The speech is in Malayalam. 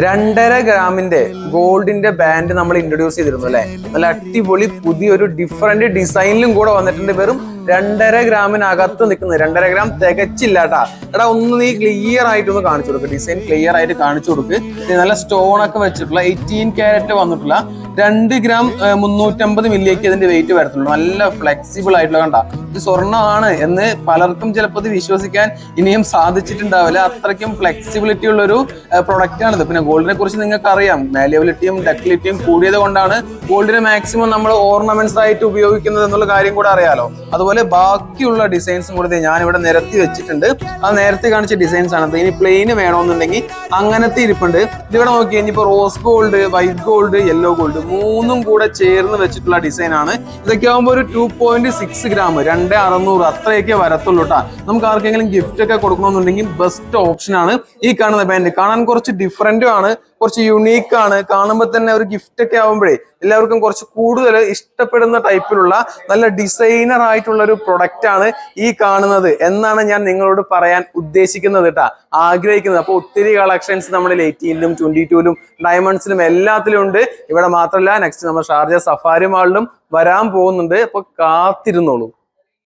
2.5 ഗ്രാമിന്റെ ഗോൾഡിന്റെ ബാൻഡ് നമ്മൾ ഇൻട്രൊഡ്യൂസ് ചെയ്തിരുന്നു അല്ലെ. നല്ല അടിപൊളി പുതിയൊരു ഡിഫറെന്റ് ഡിസൈനിലും കൂടെ വന്നിട്ടുണ്ട്. വെറും 2.5 ഗ്രാമിനകത്ത് നിൽക്കുന്നത്. 2.5 ഗ്രാം തികച്ചില്ല കേട്ടാ. എടാ ഒന്ന് നീ ക്ലിയർ ആയിട്ടൊന്ന് കാണിച്ചു കൊടുക്കുക. ഡിസൈൻ ക്ലിയർ ആയിട്ട് കാണിച്ചു കൊടുക്ക്. നല്ല സ്റ്റോൺ ഒക്കെ വെച്ചിട്ടുള്ള 18 ക്യാരറ്റ് വന്നിട്ടുള്ള 2 ഗ്രാം 350 മില്ലിയൊക്കെ ഇതിന്റെ വെയിറ്റ് വരത്തുള്ളൂ. നല്ല ഫ്ലെക്സിബിൾ ആയിട്ടുള്ള കണ്ട. ഇത് സ്വർണ്ണമാണ് എന്ന് പലർക്കും ചിലപ്പോൾ ഇത് വിശ്വസിക്കാൻ ഇനിയും സാധിച്ചിട്ടുണ്ടാവില്ല. അത്രയ്ക്കും ഫ്ലെക്സിബിലിറ്റി ഉള്ള ഒരു പ്രൊഡക്റ്റ് ആണിത്. പിന്നെ ഗോൾഡിനെ കുറിച്ച് നിങ്ങൾക്ക് അറിയാം, മാലിയബിലിറ്റിയും ഡക്ടിലിറ്റിയും കൂടിയത് കൊണ്ടാണ് ഗോൾഡിനെ മാക്സിമം നമ്മൾ ഓർണമെന്റ്സ് ആയിട്ട് ഉപയോഗിക്കുന്നത് എന്നുള്ള കാര്യം കൂടെ അറിയാലോ. അതുപോലെ ബാക്കിയുള്ള ഡിസൈൻസും കൂടെ ഞാൻ ഇവിടെ നിരത്തി വെച്ചിട്ടുണ്ട്. അത് നേരത്തെ കാണിച്ച ഡിസൈൻസ് ആണ്. ഇനി പ്ലെയിന് വേണമെന്നുണ്ടെങ്കിൽ അങ്ങനത്തെ ഇരിപ്പുണ്ട്. ഇതിവിടെ നോക്കി കഴിഞ്ഞപ്പോൾ rose gold, white gold, yellow gold മൂന്നും കൂടെ ചേർന്ന് വെച്ചിട്ടുള്ള ഡിസൈൻ ആണ്. ഇതൊക്കെ ആകുമ്പോൾ ഒരു 2.6 ഗ്രാം 2,600 അത്രയൊക്കെ വരത്തുള്ളൂ കേട്ടാ. നമുക്ക് ആർക്കെങ്കിലും ഗിഫ്റ്റ് ഒക്കെ കൊടുക്കണമെന്നുണ്ടെങ്കിൽ ബെസ്റ്റ് ഓപ്ഷൻ ആണ് ഈ കാണുന്ന ബാൻഡ്. കാണാൻ കുറച്ച് ഡിഫറെന്റും ആണ്, കുറച്ച് യുണീക്ക് ആണ്. കാണുമ്പോൾ തന്നെ ഒരു ഗിഫ്റ്റ് ഒക്കെ ആവുമ്പോഴേ എല്ലാവർക്കും കുറച്ച് കൂടുതൽ ഇഷ്ടപ്പെടുന്ന ടൈപ്പിലുള്ള നല്ല ഡിസൈനർ ആയിട്ടുള്ള ഒരു പ്രൊഡക്റ്റ് ആണ് ഈ കാണുന്നത് എന്നാണ് ഞാൻ നിങ്ങളോട് പറയാൻ ഉദ്ദേശിക്കുന്നത് കേട്ടാ, ആഗ്രഹിക്കുന്നത്. അപ്പൊ ഒത്തിരി കളക്ഷൻസ് നമ്മുടെ 18ലും 22ലും ഡയമണ്ട്സിലും എല്ലാത്തിലും ഉണ്ട്. ഇവിടെ മാത്രമല്ല, നെക്സ്റ്റ് നമ്മൾ ഷാർജ സഫാരി മാളിലും വരാൻ പോകുന്നുണ്ട്. അപ്പൊ കാത്തിരുന്നോളൂ.